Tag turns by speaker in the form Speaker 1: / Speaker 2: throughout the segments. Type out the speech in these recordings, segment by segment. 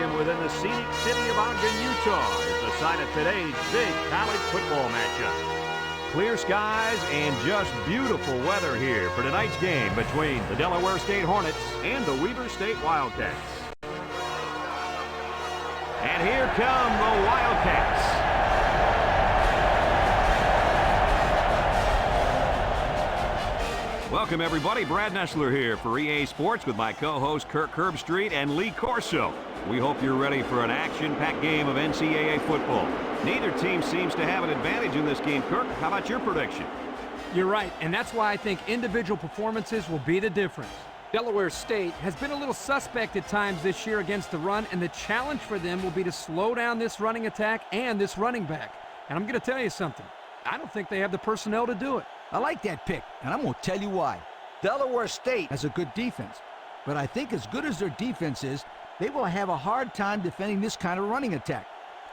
Speaker 1: Stadium within the scenic city of Ogden, Utah is the site of today's big college football matchup. Clear skies and just beautiful weather here for tonight's game between the Delaware State Hornets and the Weber State Wildcats. And here come the Wildcats. Welcome, everybody. Brad Nessler here for EA Sports with my co-hosts Kirk Herbstreit and Lee Corso. We hope you're ready for an action-packed game of NCAA football. Neither team seems to have an advantage in this game. Kirk, how about your prediction?
Speaker 2: You're right, and that's why I think individual performances will be the difference. Delaware State has been a little suspect at times this year against the run, and the challenge for them will be to slow down this running attack and this running back. And I'm going to tell you something. I don't think they have the personnel to do it.
Speaker 3: I like that pick, and I'm going to tell you why. Delaware State has a good defense, but I think as good as their defense is, they will have a hard time defending this kind of running attack.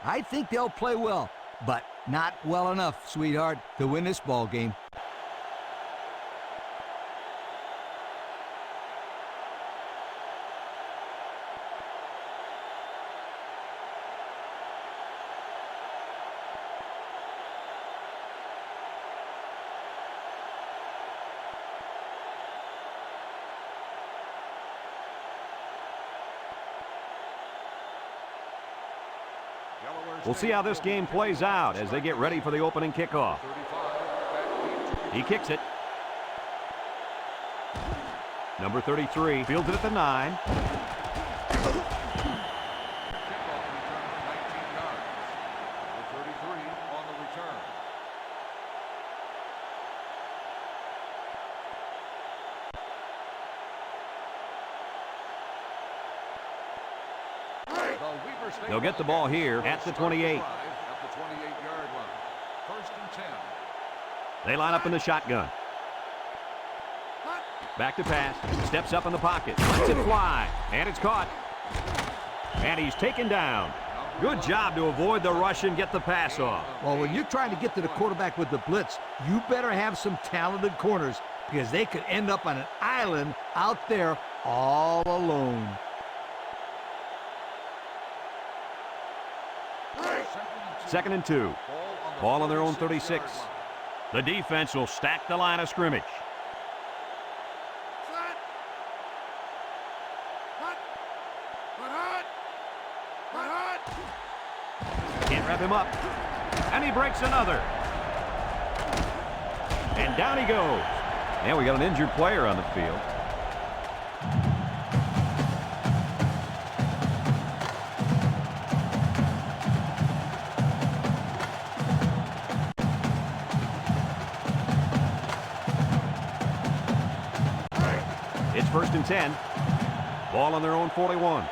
Speaker 3: I think they'll play well, but not well enough, sweetheart, to win this ball game.
Speaker 1: We'll see how this game plays out as they get ready for the opening kickoff. He kicks it. Number 33 fields it at the 9. They'll get the ball here at the 28. They line up in the shotgun. Back to pass. Steps up in the pocket. Lets it fly. And it's caught. And he's taken down. Good job to avoid the rush and get the pass off.
Speaker 3: Well, when you're trying to get to the quarterback with the blitz, you better have some talented corners because they could end up on an island out there all alone.
Speaker 1: Second and 2. Ball on their own 36. The defense will stack the line of scrimmage. Can't wrap him up. And he breaks another. And down he goes. And we got an injured player on the field. It's first and 10. Ball on their own 41.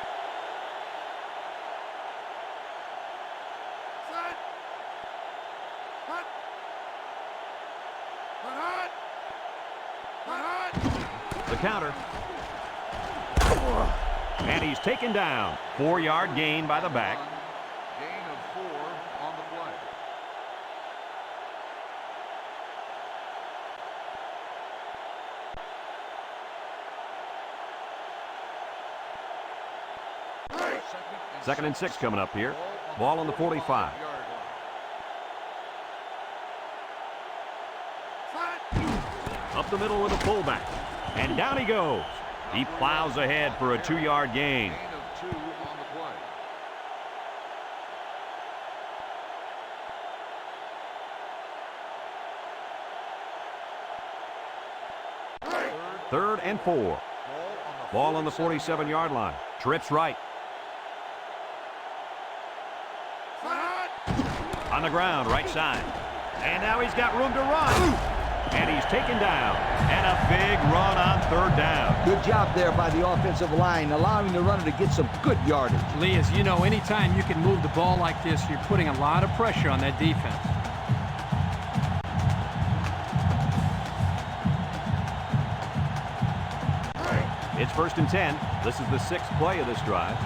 Speaker 1: The counter. And he's taken down. 4-yard gain by the back.
Speaker 4: Gain of 4 on the play.
Speaker 1: Second and 6 coming up here. Ball on the 45. Up the middle with a fullback. And down he goes. He plows ahead for a 2-yard gain.
Speaker 4: Gain of 2 on the play.
Speaker 1: Third and 4. Ball on the 47-yard line. Trips right. On the ground, right side. And now he's got room to run. And he's taken down. And a big run on third down.
Speaker 3: Good job there by the offensive line, allowing the runner to get some good yardage.
Speaker 2: Lee, as you know, anytime you can move the ball like this, you're putting a lot of pressure on that defense.
Speaker 1: It's first and 10. This is the 6th play of this drive.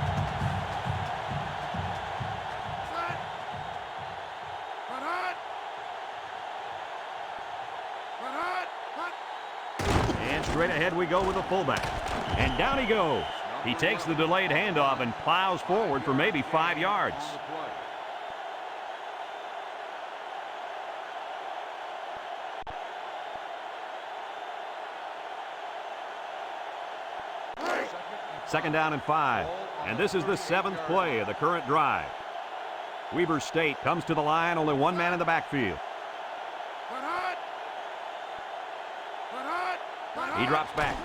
Speaker 1: And straight ahead we go with a fullback. And down he goes. He takes the delayed handoff and plows forward for maybe 5 yards. Second down and 5. And this is the 7th play of the current drive. Weber State comes to the line, only one man in the backfield. He drops back.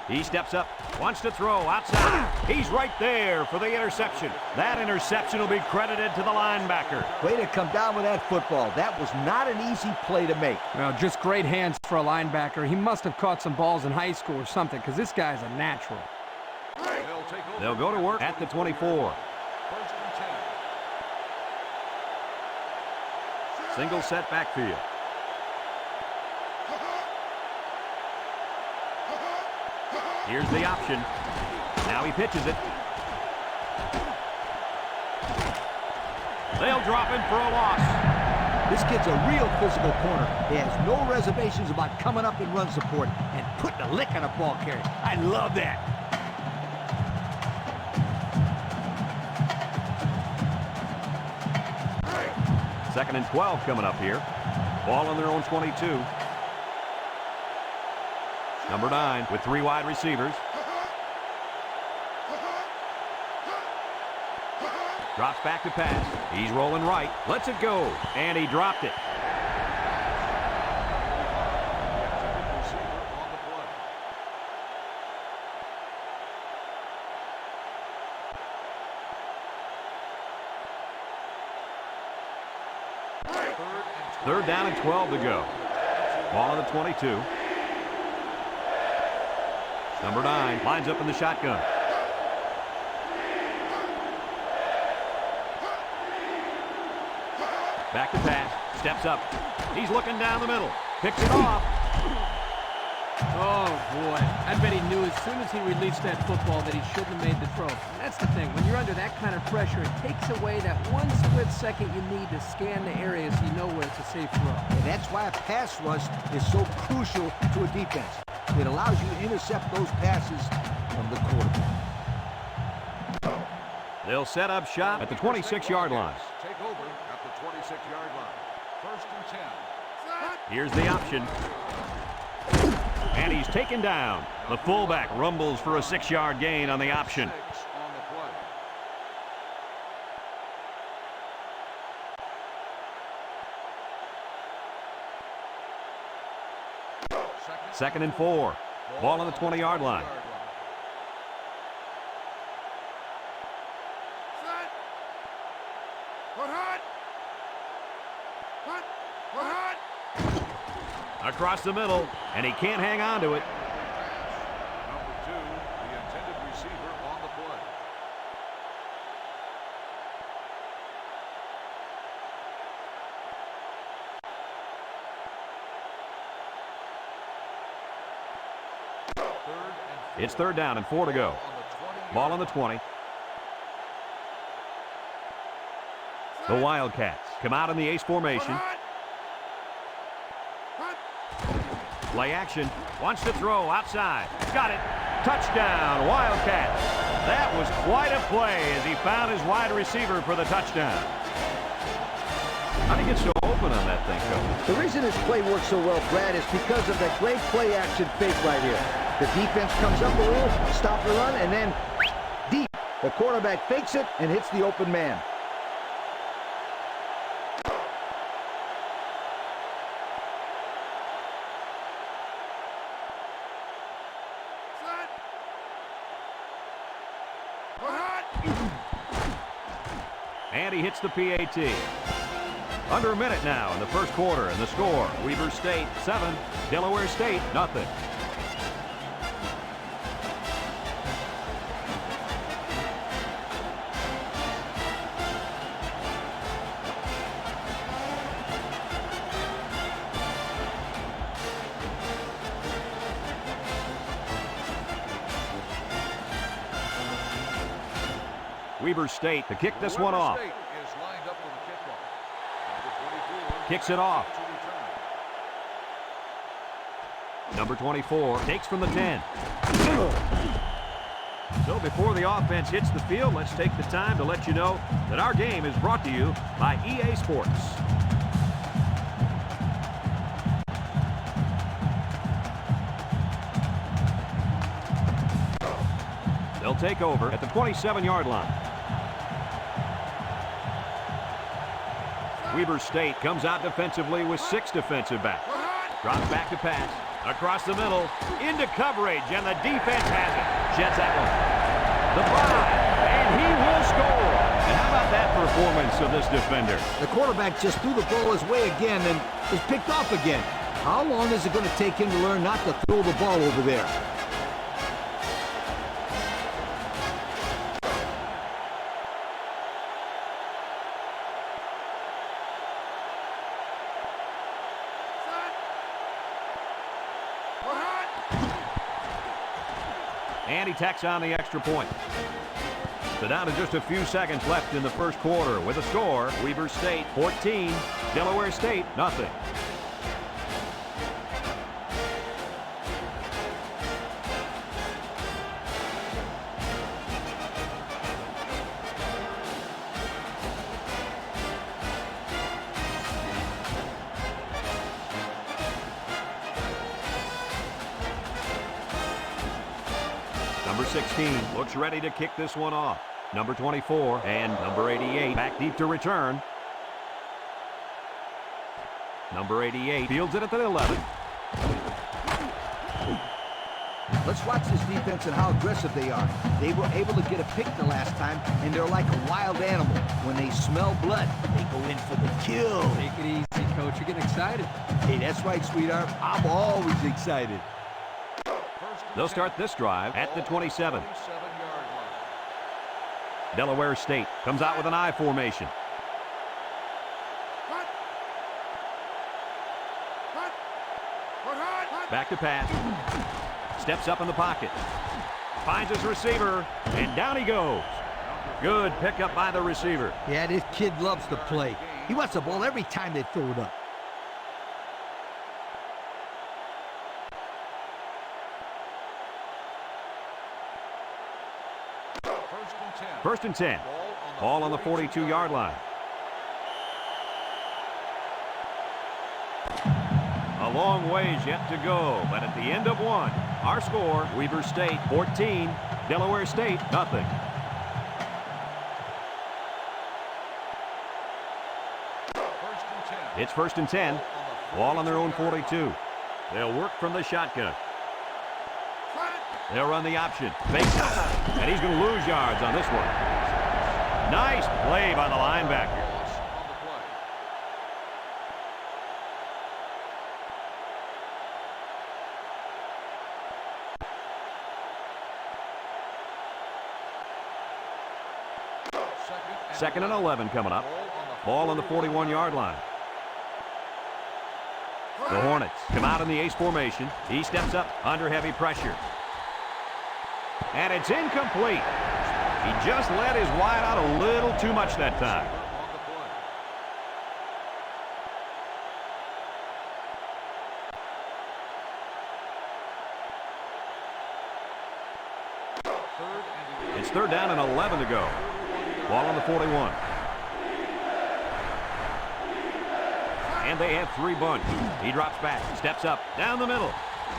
Speaker 1: He steps up, wants to throw outside. He's right there for the interception. That interception will be credited to the linebacker.
Speaker 3: Way to come down with that football. That was not an easy play to make.
Speaker 2: Well, just great hands for a linebacker. He must have caught some balls in high school or something, because this guy's a natural.
Speaker 1: They'll go to work at the 24. Single set backfield. Here's the option. Now he pitches it. They'll drop him for a loss.
Speaker 3: This kid's a real physical corner. He has no reservations about coming up in run support and putting a lick on a ball carrier. I love that.
Speaker 1: Second and 12 coming up here. Ball on their own 22. Number 9 with 3 wide receivers. Drops back to pass. He's rolling right. Lets it go. And he dropped it. Third down and 12 to go. Ball on the 22. Number 9 lines up in the shotgun. Back to pass. Steps up. He's looking down the middle. Picks it off.
Speaker 2: Oh, boy. I bet he knew as soon as he released that football that he shouldn't have made the throw. And that's the thing. When you're under that kind of pressure, it takes away that one split second you need to scan the area so you know where it's a safe throw.
Speaker 3: And that's why a pass rush is so crucial to a defense. It allows you to intercept those passes from the quarterback.
Speaker 1: They'll set up shop at the 26-yard line.
Speaker 4: Take over at the 26-yard line. First and 10.
Speaker 1: Here's the option. And he's taken down. The fullback rumbles for a 6-yard gain on the option.
Speaker 4: 6 on the play.
Speaker 1: Second and 4. Ball on the 20-yard line. Across the middle, and he can't hang on to it.
Speaker 4: Number 2, the intended receiver on the play.
Speaker 1: It's third down and 4 to go. Ball on the 20. The Wildcats come out in the ace formation. Play action. Wants to throw outside. Got it. Touchdown, Wildcats. That was quite a play as he found his wide receiver for the touchdown. How did he get so open on that thing, Coach?
Speaker 3: The reason this play works so well, Brad, is because of that great play action fake right here. The defense comes up a little, stop the run, and then deep. The quarterback fakes it and hits the open man.
Speaker 1: And he hits the PAT. Under a minute now in the first quarter, and the score, Weber State 7, Delaware State nothing. Weber State to kick this one off.
Speaker 4: State is lined up for the kickoff. Number 24
Speaker 1: Kicks it off.
Speaker 4: to return.
Speaker 1: Number 24 takes from the 10. So before the offense hits the field, let's take the time to let you know that our game is brought to you by EA Sports. They'll take over at the 27-yard line. Weber State comes out defensively with 6 defensive backs. Drops back to pass. Across the middle. Into coverage, and the defense has it. Sheds that one. The 5, and he will score. And how about that performance of this defender?
Speaker 3: The quarterback just threw the ball his way again and was picked off again. How long is it going to take him to learn not to throw the ball over there?
Speaker 1: And he tacks on the extra point. So down to just a few seconds left in the first quarter with a score. Weber State 14, Delaware State nothing. Number 16 looks ready to kick this one off. Number 24 and number 88 back deep to return. Number 88 fields it at the 11.
Speaker 3: Let's watch this defense and how aggressive they are. They were able to get a pick the last time, and they're like a wild animal. When they smell blood, they go in for the kill.
Speaker 2: Take it easy, Coach. You're getting excited.
Speaker 3: Hey, that's right, sweetheart. I'm always excited.
Speaker 1: They'll start this drive at the 27. Delaware State comes out with an I formation. Back to pass. Steps up in the pocket. Finds his receiver, and down he goes. Good pickup by the receiver.
Speaker 3: Yeah, this kid loves to play. He wants the ball every time they throw it up.
Speaker 1: First and 10. Ball on the 42-yard line. A long ways yet to go, but at the end of one, our score, Weber State 14, Delaware State nothing. It's first and 10. Ball on their own 42. They'll work from the shotgun. They'll run the option. Fakes it. And he's going to lose yards on this one. Nice play by the linebacker. Second and 11 coming up. Ball on the 41-yard line. The Hornets come out in the ace formation. He steps up under heavy pressure. And it's incomplete. He just let his wide out a little too much that time. It's third down and 11 to go. Ball on the 41. And they have 3 bunch. He drops back, steps up, down the middle.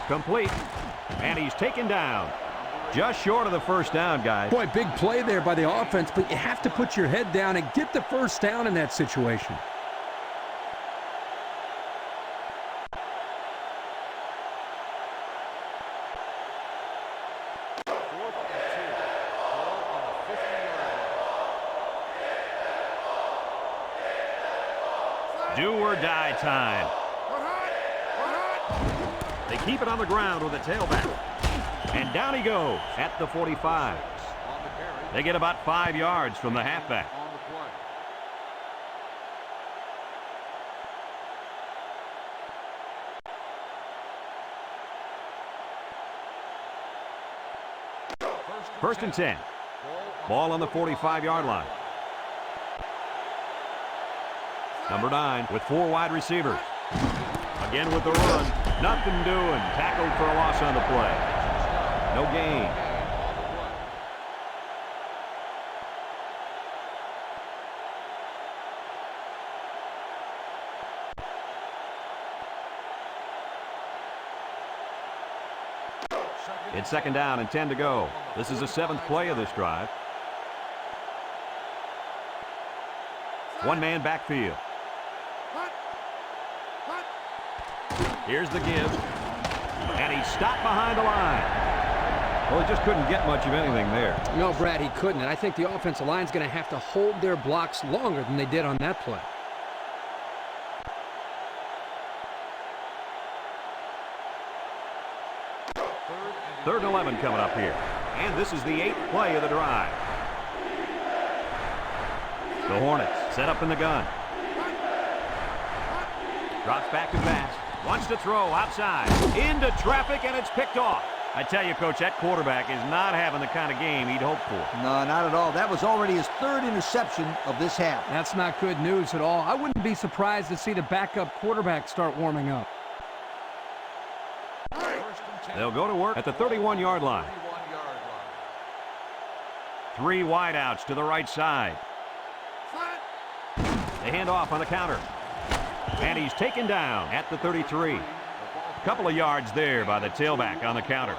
Speaker 1: Complete. And he's taken down. Just short of the first down, guys.
Speaker 2: Boy, big play there by the offense, but you have to put your head down and get the first down in that situation.
Speaker 1: Do or die time. They keep it on the ground with a tailback. And down he goes at the 45. They get about 5 yards from the halfback. First and 10. Ball on the 45-yard line. Number 9 with 4 wide receivers. Again with the run. Nothing doing. Tackled for a loss on the play. No gain. It's second down and 10 to go. This is the 7th play of this drive. One-man backfield. Here's the give. And he stopped behind the line. Well, he just couldn't get much of anything there.
Speaker 2: No, Brad, he couldn't. And I think the offensive line's going to have to hold their blocks longer than they did on that play.
Speaker 1: Third and 11 coming up here. And this is the 8th play of the drive. The Hornets set up in the gun. Drops back to pass. Wants to throw outside. Into traffic, and it's picked off. I tell you, Coach, that quarterback is not having the kind of game he'd hoped for.
Speaker 3: No, not at all. That was already his 3rd interception of this half.
Speaker 2: That's not good news at all. I wouldn't be surprised to see the backup quarterback start warming up.
Speaker 1: They'll go to work at the 31-yard line. 3 wideouts to the right side. They hand off on the counter. And he's taken down at the 33. A couple of yards there by the tailback on the counter.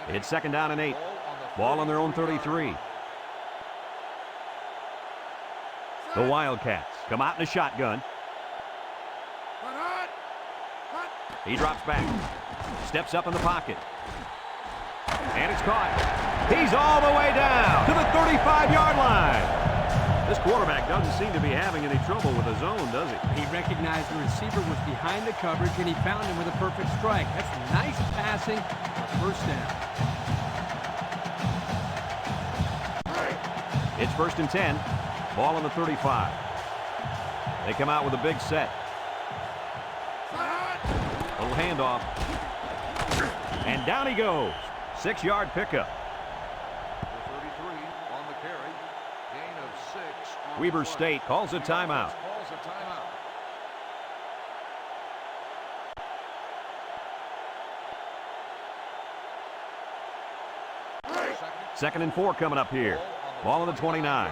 Speaker 1: It's second down and 8. Ball on their own 33. The Wildcats come out in a shotgun. He drops back. Steps up in the pocket. And it's caught. He's all the way down to the 35-yard line. This quarterback doesn't seem to be having any trouble with his zone, does he?
Speaker 2: He recognized the receiver was behind the coverage, and he found him with a perfect strike. That's nice passing for first down.
Speaker 1: It's first and 10. Ball on the 35. They come out with a big set. Little handoff. And down he goes. 6-yard pickup.
Speaker 4: 33 on the carry. Gain of 6 on
Speaker 1: Weber
Speaker 4: the play.
Speaker 1: State calls a timeout.
Speaker 4: Calls a timeout.
Speaker 1: Second and 4 coming up here. Ball on the 29.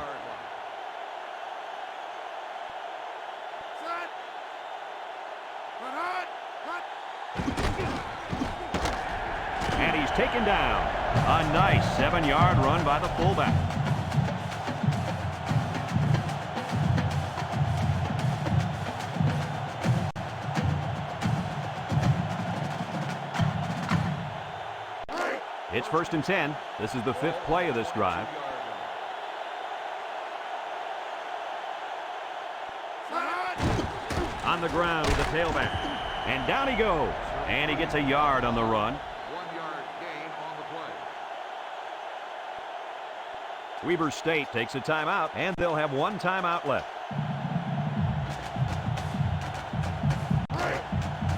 Speaker 1: And he's taken down. A nice 7-yard run by the fullback. It's first and 10. This is the 5th play of this drive. On the ground with the tailback. And down he goes. And he gets a yard on the run.
Speaker 4: 1-yard gain on the play.
Speaker 1: Weber State takes a timeout, and they'll have 1 timeout left.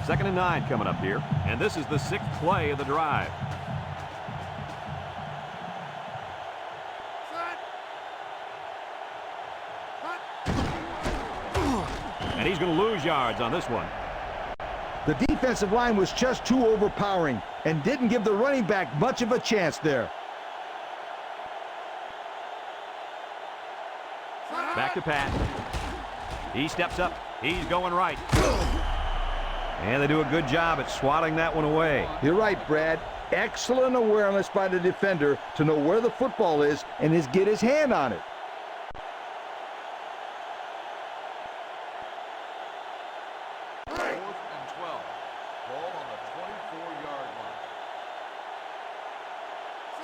Speaker 1: Second and 9 coming up here. And this is the 6th play of the drive. And he's going to lose yards on this one.
Speaker 3: The defensive line was just too overpowering and didn't give the running back much of a chance there.
Speaker 1: Back to pass. He steps up. He's going right. And they do a good job at swatting that one away.
Speaker 3: You're right, Brad. Excellent awareness by the defender to know where the football is and get his hand on it.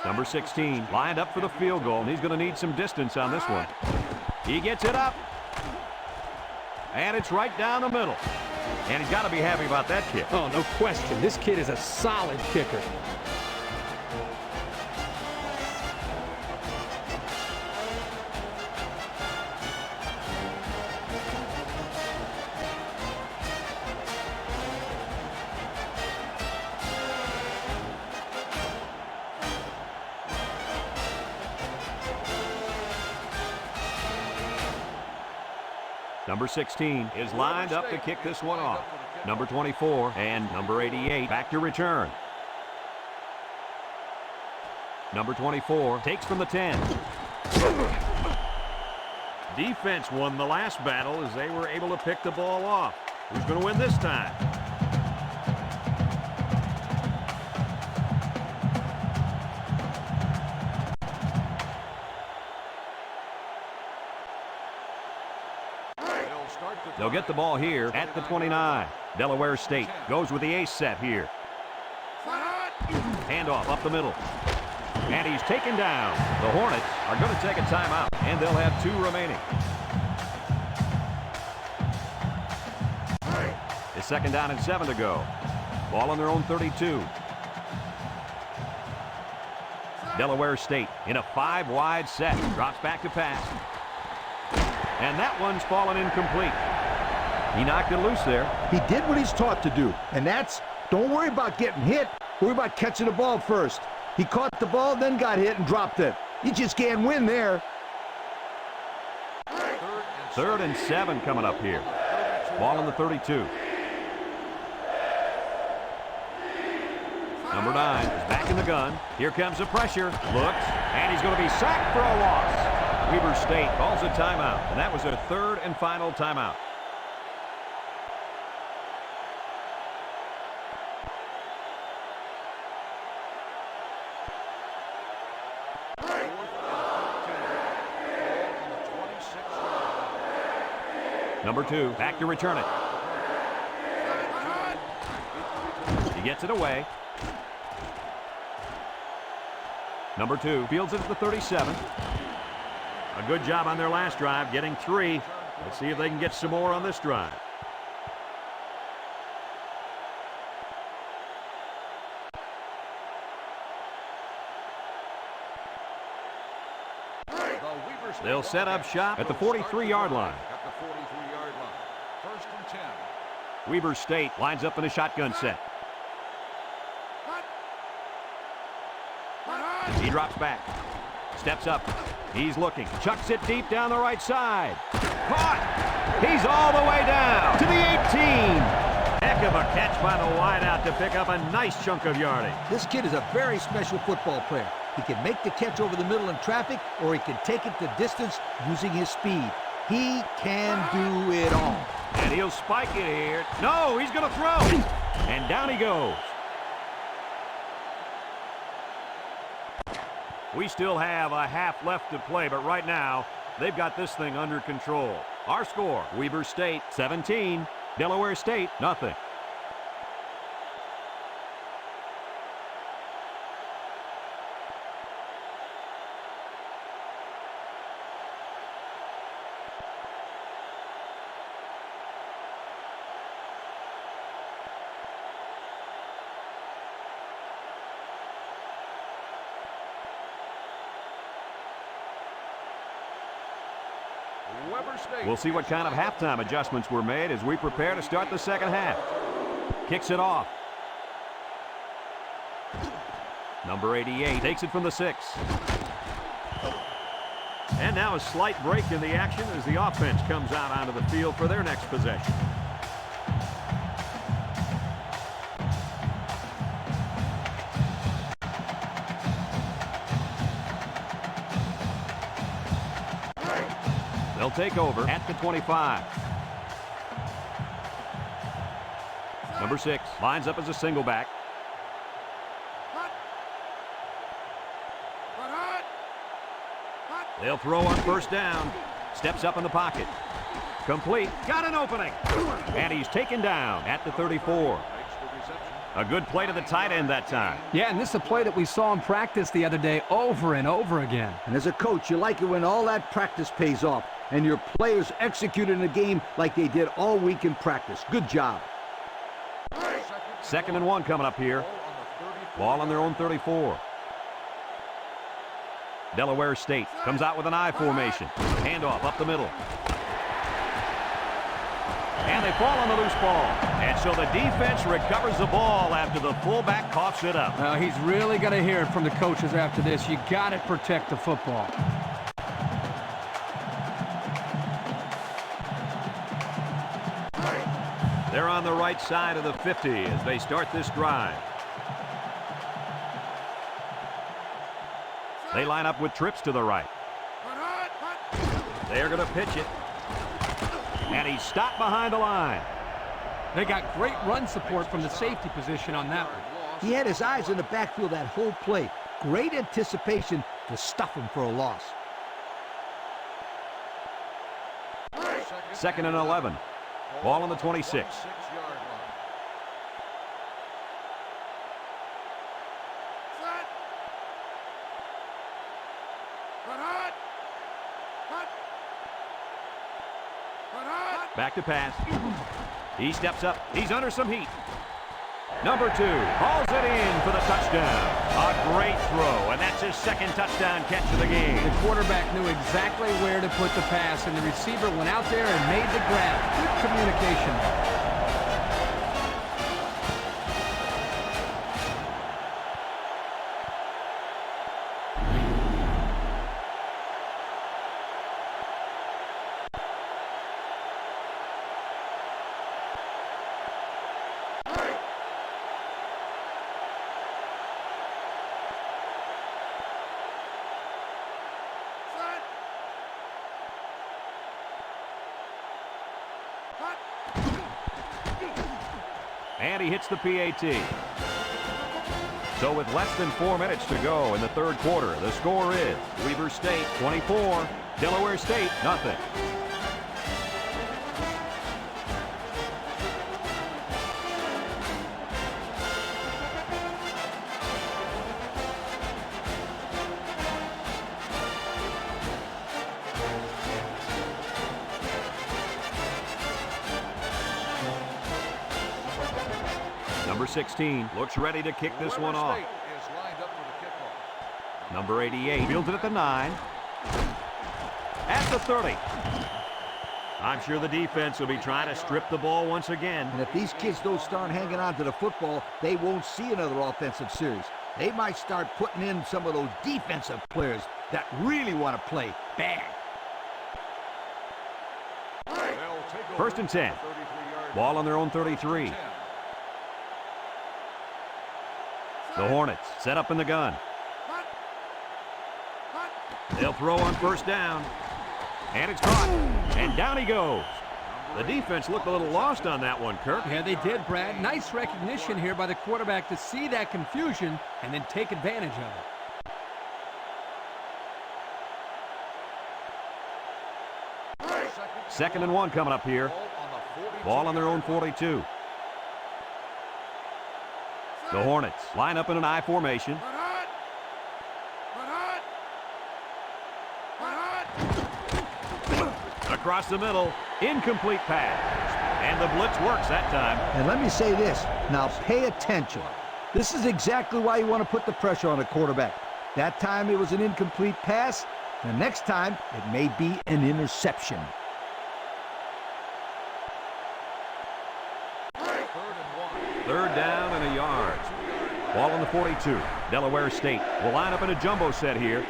Speaker 1: Number 16 lined up for the field goal, and he's going to need some distance on this one. He gets it up. And it's right down the middle. And he's got to be happy about that kick.
Speaker 2: Oh, no question. This kid is a solid kicker.
Speaker 1: Number 16 is lined up to kick this one off. Number 24 and number 88 back to return. Number 24 takes from the 10. Defense won the last battle as they were able to pick the ball off. Who's going to win this time? They'll get the ball here at the 29. Delaware State goes with the ace set here. Handoff up the middle. And he's taken down. The Hornets are going to take a timeout, and they'll have 2 remaining. It's 2nd down and 7 to go. Ball on their own 32. Delaware State in a 5-wide set. Drops back to pass. And that one's fallen incomplete. He knocked it loose there.
Speaker 3: He did what he's taught to do, and that's don't worry about getting hit. Worry about catching the ball first. He caught the ball, then got hit and dropped it. You just can't win there.
Speaker 1: 3rd and 7 coming up here. Ball on the 32. Number 9 is back in the gun. Here comes the pressure. Looks, and he's going to be sacked for a loss. Weber State calls a timeout, and that was their 3rd and final timeout. Number 2, back to return it. He gets it away. Number 2 fields it at the 37. A good job on their last drive, getting 3. Let's see if they can get some more on this drive. They'll set up shop at the 43-yard line.
Speaker 4: First and 10.
Speaker 1: Weber State lines up in a shotgun set. He drops back. Steps up. He's looking. Chucks it deep down the right side. Caught! He's all the way down to the 18. Heck of a catch by the wideout to pick up a nice chunk of yardage.
Speaker 3: This kid is a very special football player. He can make the catch over the middle in traffic, or he can take it the distance using his speed. He can do it all.
Speaker 1: And he'll spike it here. No, he's going to throw. And down he goes. We still have a half left to play, but right now, they've got this thing under control. Our score, Weber State 17, Delaware State nothing. We'll see what kind of halftime adjustments were made as we prepare to start the second half. Kicks it off. Number 88 takes it from the 6. And now a slight break in the action as the offense comes out onto the field for their next possession. They'll take over at the 25. Number 6 lines up as a single back. They'll throw on first down. Steps up in the pocket. Complete. Got an opening. And he's taken down at the 34. A good play to the tight end that time.
Speaker 2: Yeah, and this is a play that we saw in practice the other day over and over again.
Speaker 3: And as a coach, you like it when all that practice pays off and your players execute in the game like they did all week in practice. Good job.
Speaker 1: 2nd and 1 coming up here. Ball on their own 34. Delaware State comes out with an I formation. Handoff up the middle. And they fall on the loose ball. And so the defense recovers the ball after the fullback coughs it up.
Speaker 2: Well, he's really going to hear it from the coaches after this. You got to protect the football.
Speaker 1: They're on the right side of the 50 as they start this drive. They line up with trips to the right. They're going to pitch it. And he's stopped behind the line.
Speaker 2: They got great run support from the safety position on that one.
Speaker 3: He had his eyes in the backfield that whole play. Great anticipation to stuff him for a loss.
Speaker 1: 2nd and 11. Ball on the 26. Back to pass. He steps up. He's under some heat. Number 2 hauls it in for the touchdown. A great throw, and that's his second touchdown catch of the game.
Speaker 2: The quarterback knew exactly where to put the pass, and the receiver went out there and made the grab. Good communication.
Speaker 1: And he hits the PAT. So with less than 4 minutes to go in the third quarter, the score is Weber State 24, Delaware State nothing. Number 16 looks ready to kick this one off. Number 88 fields it at the 9. At the 30. I'm sure the defense will be trying to strip the ball once again.
Speaker 3: And if these kids don't start hanging on to the football, they won't see another offensive series. They might start putting in some of those defensive players that really want to play bad.
Speaker 1: 1st and 10. Ball on their own 33. The Hornets set up in the gun. They'll throw on 1st down. And it's caught. And down he goes. The defense looked a little lost on that one, Kirk.
Speaker 2: Yeah, they did, Brad. Nice recognition here by the quarterback to see that confusion and then take advantage of it.
Speaker 1: 2nd and 1 coming up here. Ball on their own 42. The Hornets line up in an I formation. Across the middle, incomplete pass. And the blitz works that time.
Speaker 3: And let me say this, now pay attention. This is exactly why you want to put the pressure on a quarterback. That time it was an incomplete pass. The next time it may be an interception.
Speaker 1: Third down and a yard. Ball on the 42. Delaware State will line up in a jumbo set here.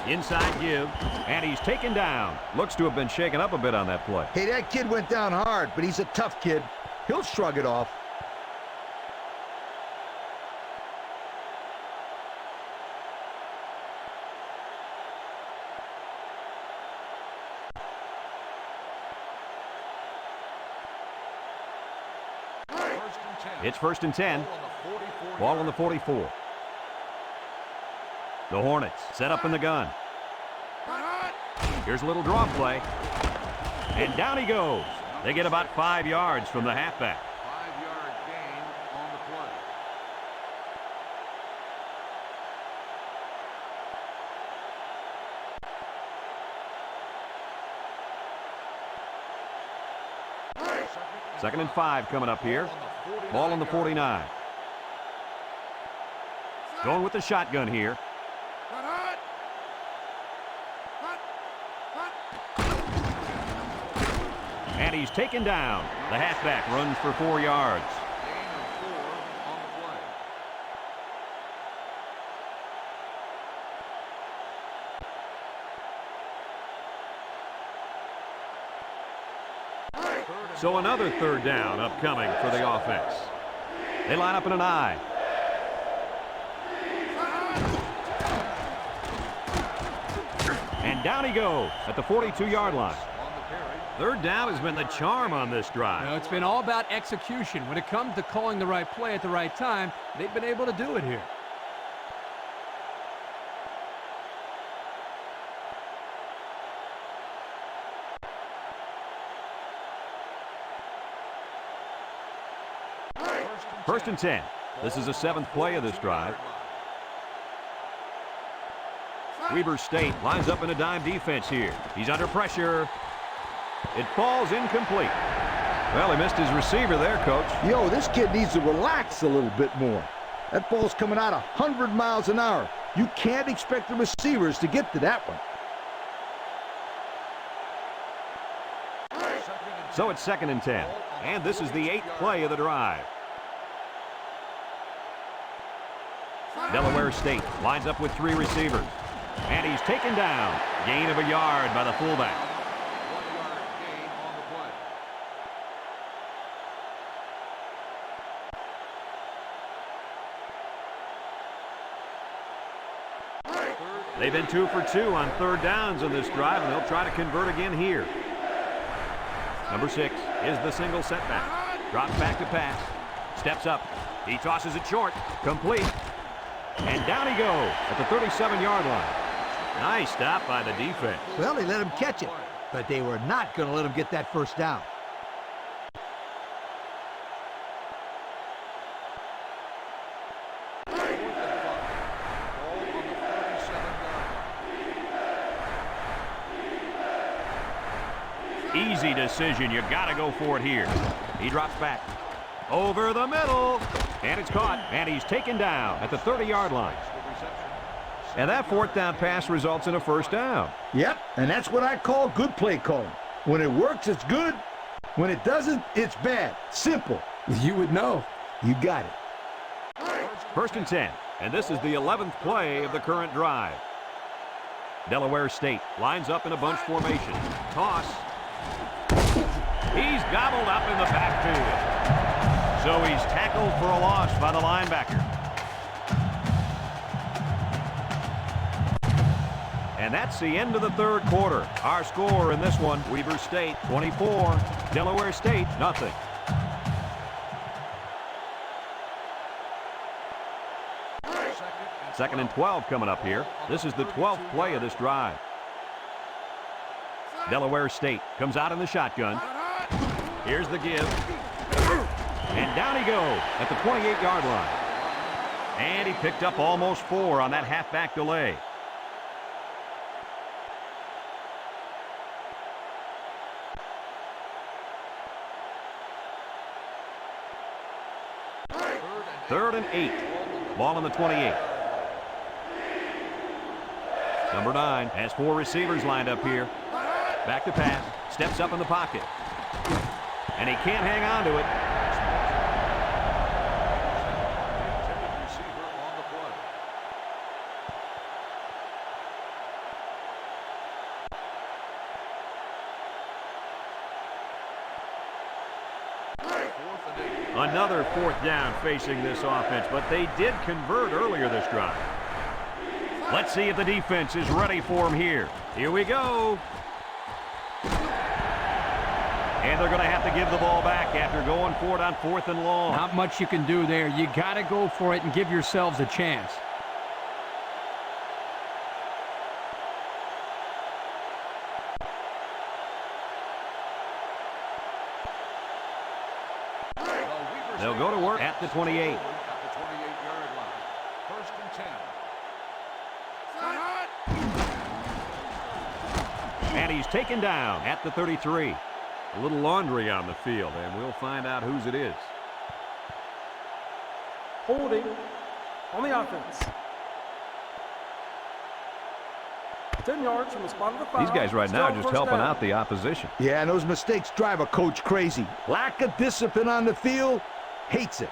Speaker 1: Inside give, and he's taken down. Looks to have been shaken up a bit on that play.
Speaker 3: Hey, that kid went down hard, but he's a tough kid. He'll shrug it off.
Speaker 1: It's 1st and 10. Ball on the 44. The Hornets set up in the gun. Here's a little draw play. And down he goes. They get about 5 yards from the halfback.
Speaker 4: 5-yard gain on the play.
Speaker 1: Second and 5 coming up here. Ball on the 49. Going with the shotgun here. And he's taken down. The halfback runs for 4 yards.
Speaker 4: Gain of 4 on the play.
Speaker 1: So another third down upcoming for the offense. They line up in an I. down he goes at the 42-yard line. Third down has been the charm on this drive.
Speaker 2: It's been all about execution. When it comes to calling the right play at the right time, they've been able to do it here.
Speaker 1: First and 10. This is the 7th play of this drive. Weber State lines up in a dime defense here. He's under pressure. It falls incomplete. Well, he missed his receiver there, Coach.
Speaker 3: Yo, this kid needs to relax a little bit more. That ball's coming out 100 miles an hour. You can't expect the receivers to get to that one.
Speaker 1: So it's 2nd and 10. And this is the 8th play of the drive. Delaware State lines up with 3 receivers. And he's taken down. Gain of a yard by the fullback.
Speaker 4: 1-yard gain on the play.
Speaker 1: They've been 2 for 2 on third downs in this drive, and they'll try to convert again here. Number 6 is the single setback. Drops back to pass. Steps up. He tosses it short. Complete. And down he goes at the 37-yard line. Nice stop by the defense.
Speaker 3: Well, they let him catch it, but they were not going to let him get that first down.
Speaker 1: Easy decision. You got to go for it here. He drops back. Over the middle. And it's caught. And he's taken down at the 30-yard line. And that 4th down pass results in a first down.
Speaker 3: Yep, and that's what I call good play calling. When it works, it's good. When it doesn't, it's bad. Simple.
Speaker 2: You would know.
Speaker 3: You got it.
Speaker 1: First and 10. And this is the 11th play of the current drive. Delaware State lines up in a bunch formation. Toss. He's gobbled up in the backfield. So he's tackled for a loss by the linebacker. And that's the end of the third quarter. Our score in this one, Weber State 24, Delaware State nothing. Second and 12 coming up here. This is the 12th play of this drive. Delaware State comes out in the shotgun. Here's the give. And down he goes at the 28-yard line. And he picked up almost 4 on that halfback delay. Third and 8. Ball on the 28. Number 9 has 4 receivers lined up here. Back to pass. Steps up in the pocket. And he can't hang on to it. Another 4th down facing this offense, but they did convert earlier this drive. Let's see if the defense is ready for him here. Here we go. And they're going to have to give the ball back after going for it on 4th and long.
Speaker 2: Not much you can do there. You got to go for it and give yourselves a chance.
Speaker 1: They'll go to work at the 28.
Speaker 4: At the 28-yard line. First and 10.
Speaker 1: And he's taken down at the 33. A little laundry on the field, and we'll find out whose it is.
Speaker 5: Holding on the offense. 10 yards from the spot of the foul.
Speaker 1: These guys right now are just helping out the opposition.
Speaker 3: Yeah, and those mistakes drive a coach crazy. Lack of discipline on the field, hates it.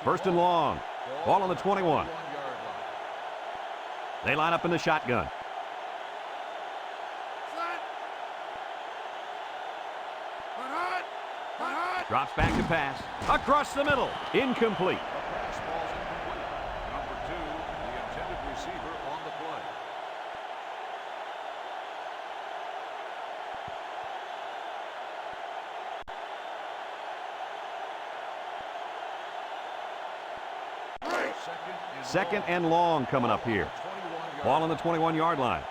Speaker 1: First and long. Ball on the 21. They line up in the shotgun. Drops back to pass. Across the middle. Incomplete.
Speaker 4: The pass falls incomplete. Number 2, the intended receiver on the play.
Speaker 1: Second and long coming up here. Ball on the 21-yard line.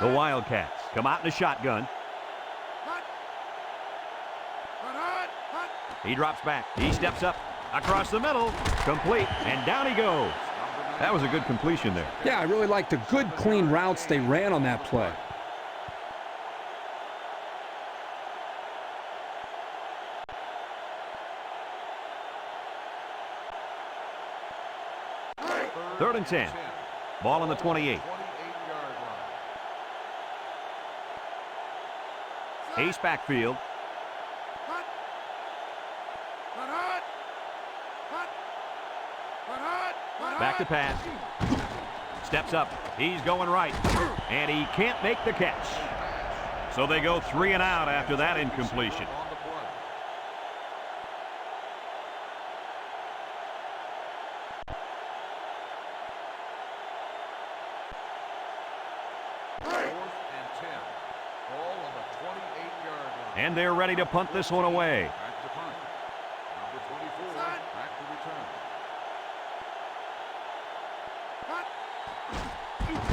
Speaker 1: The Wildcats come out in a shotgun. He drops back. He steps up. Across the middle. Complete. And down he goes. That was a good completion there.
Speaker 2: Yeah, I really liked the good, clean routes they ran on that play.
Speaker 1: Third and 10. Ball on the 28. Ace backfield. Back to pass. Steps up. He's going right. And he can't make the catch. So they go 3 and out after that incompletion. And they're ready to punt this one away.
Speaker 4: Back to punt. Number 24, back to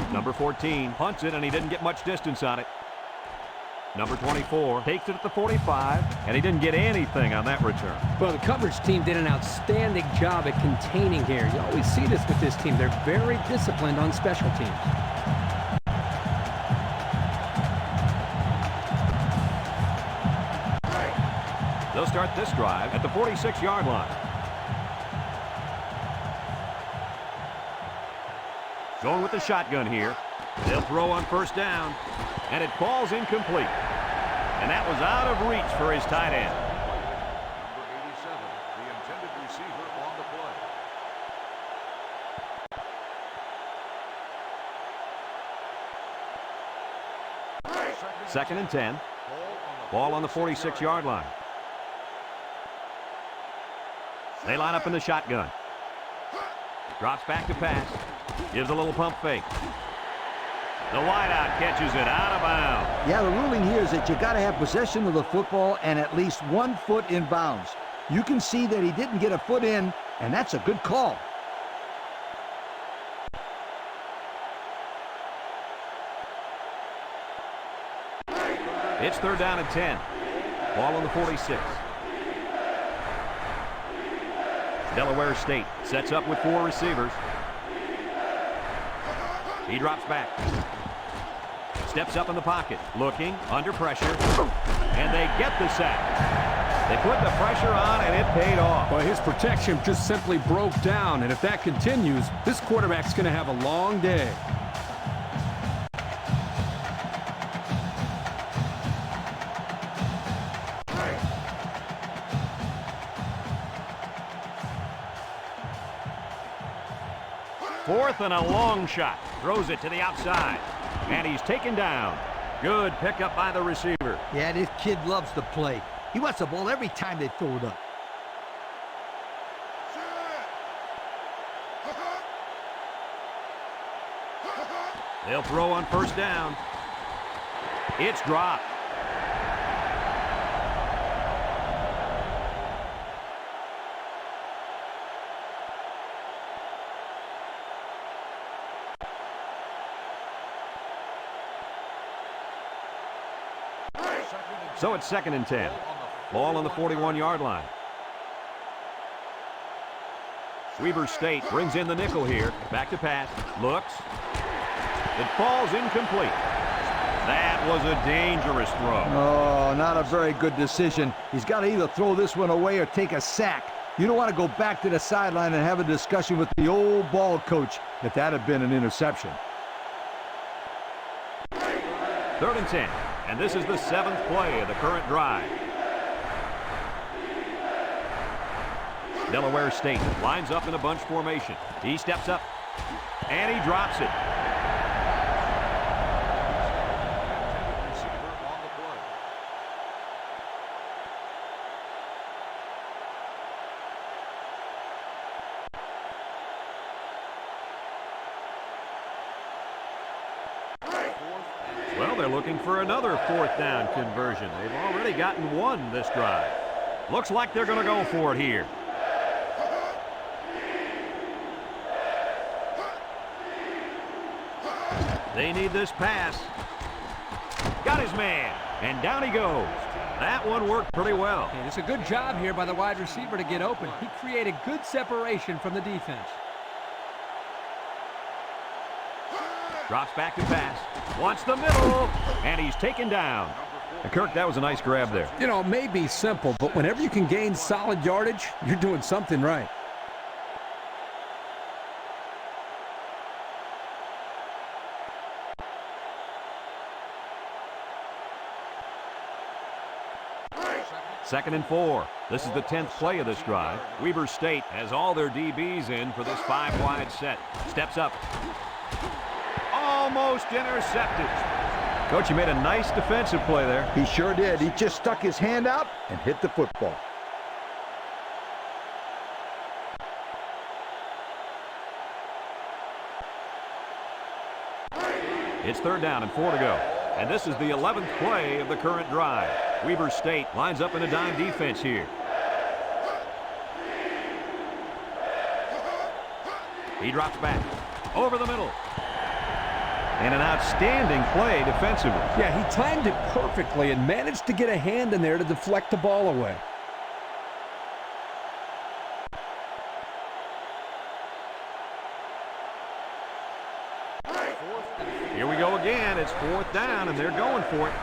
Speaker 4: return.
Speaker 1: Number 14 punts it, and he didn't get much distance on it. Number 24 takes it at the 45, and he didn't get anything on that return.
Speaker 2: Well, the coverage team did an outstanding job at containing here. You always see this with this team. They're very disciplined on special teams.
Speaker 1: They'll start this drive at the 46-yard line. Going with the shotgun here. They'll throw on first down, and it falls incomplete. And that was out of reach for his tight end.
Speaker 4: Number 87, the intended receiver on the play.
Speaker 1: Second and 10. Ball on the 46-yard line. They line up in the shotgun. Drops back to pass. Gives a little pump fake. The wideout catches it out of bounds.
Speaker 3: Yeah, the ruling here is that you got to have possession of the football and at least 1 foot in bounds. You can see that he didn't get a foot in, and that's a good call.
Speaker 1: It's third down and 10. Ball on the 46. Delaware State sets up with 4 receivers. He drops back. Steps up in the pocket. Looking, under pressure. And they get the sack. They put the pressure on, and it paid off.
Speaker 2: Well, his protection just simply broke down, and if that continues, this quarterback's going to have a long day.
Speaker 1: Fourth and a long shot. Throws it to the outside. And he's taken down. Good pickup by the receiver.
Speaker 3: Yeah, this kid loves to play. He wants the ball every time they throw it up.
Speaker 1: They'll throw on first down. It's dropped. So it's second and 10. Ball on the 41-yard line. Weber State brings in the nickel here. Back to pass. Looks. It falls incomplete. That was a dangerous throw.
Speaker 3: Oh, not a very good decision. He's got to either throw this one away or take a sack. You don't want to go back to the sideline and have a discussion with the old ball coach that had been an interception.
Speaker 1: Third and 10. And this is the 7th play of the current drive. Delaware State lines up in a bunch formation. He steps up, and he drops it. they're looking for another fourth down conversion. They've already gotten one this drive. Looks like they're going to go for it here. They need this pass. Got his man, and down he goes. That one worked pretty well.
Speaker 2: Okay, it's a good job here by the wide receiver to get open. He created good separation from the defense.
Speaker 1: Drops back to pass. Wants the middle, and he's taken down. And Kirk, that was a nice grab there.
Speaker 6: You know, it may be simple, but whenever you can gain solid yardage, you're doing something right.
Speaker 1: Second and 4. This is the 10th play of this drive. Weber State has all their DBs in for this 5-wide set. Steps up. Almost intercepted. Coach, you made a nice defensive play there.
Speaker 3: He sure did. He just stuck his hand out and hit the football.
Speaker 1: It's 3rd down and 4 to go. And this is the 11th play of the current drive. Weber State lines up in a dime defense here. He drops back. Over the middle. And an outstanding play defensively.
Speaker 6: Yeah, he timed it perfectly and managed to get a hand in there to deflect the ball away.
Speaker 1: Here we go again. It's 4th down, and they're going for it.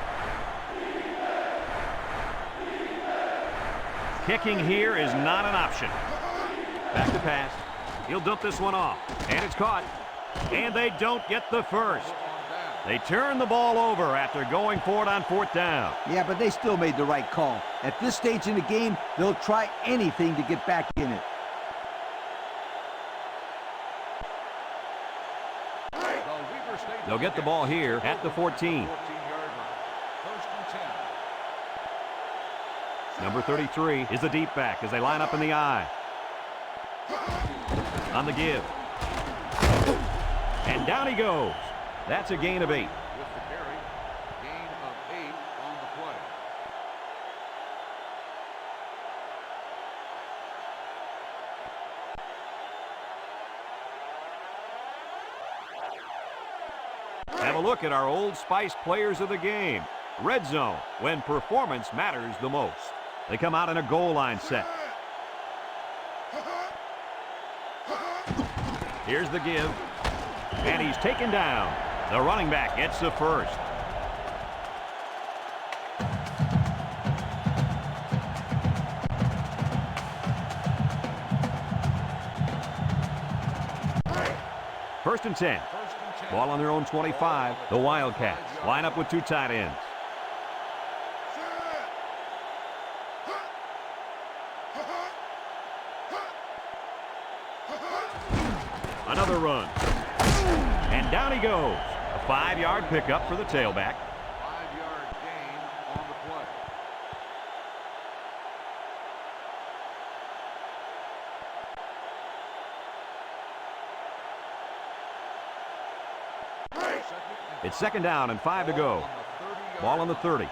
Speaker 1: Kicking here is not an option. Back to pass. He'll dump this one off. And it's caught. And they don't get the first. They turn the ball over after going for it on 4th down.
Speaker 3: Yeah, but they still made the right call. At this stage in the game, they'll try anything to get back in it.
Speaker 1: They'll get the ball here at the 14. Number 33 is the deep back as they line up in the I. On the give. And down he goes. That's a gain of 8.
Speaker 4: With the carry, gain of 8 on the play.
Speaker 1: Have a look at our Old Spice players of the game. Red zone, when performance matters the most. They come out in a goal line set. Here's the give. And he's taken down. The running back gets the first. First and 10. Ball on their own 25. The Wildcats line up with 2 tight ends. Another run. And down he goes. A 5-yard pickup for the tailback.
Speaker 4: 5-yard gain on the play.
Speaker 1: It's 2nd down and 5 to go. Ball on the 30.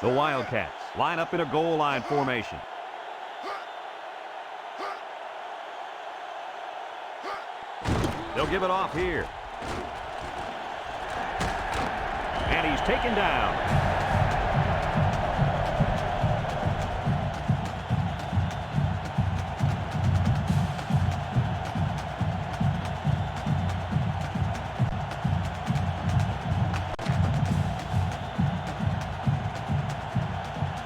Speaker 1: The Wildcats line up in a goal line formation. They'll give it off here. And he's taken down.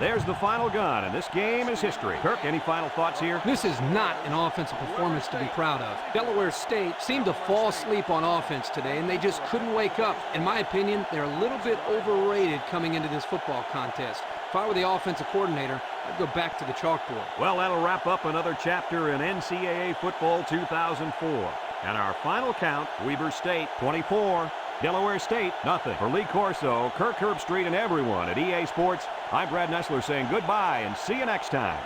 Speaker 1: There's the final gun, and this game is history. Kirk, any final thoughts here?
Speaker 2: This is not an offensive performance to be proud of. Delaware State seemed to fall asleep on offense today, and they just couldn't wake up. In my opinion, they're a little bit overrated coming into this football contest. If I were the offensive coordinator, I'd go back to the chalkboard.
Speaker 1: Well, that'll wrap up another chapter in NCAA football 2004. And our final count, Weber State 24, Delaware State nothing. For Lee Corso, Kirk Herbstreit, and everyone at EA Sports, I'm Brad Nessler saying goodbye and see you next time.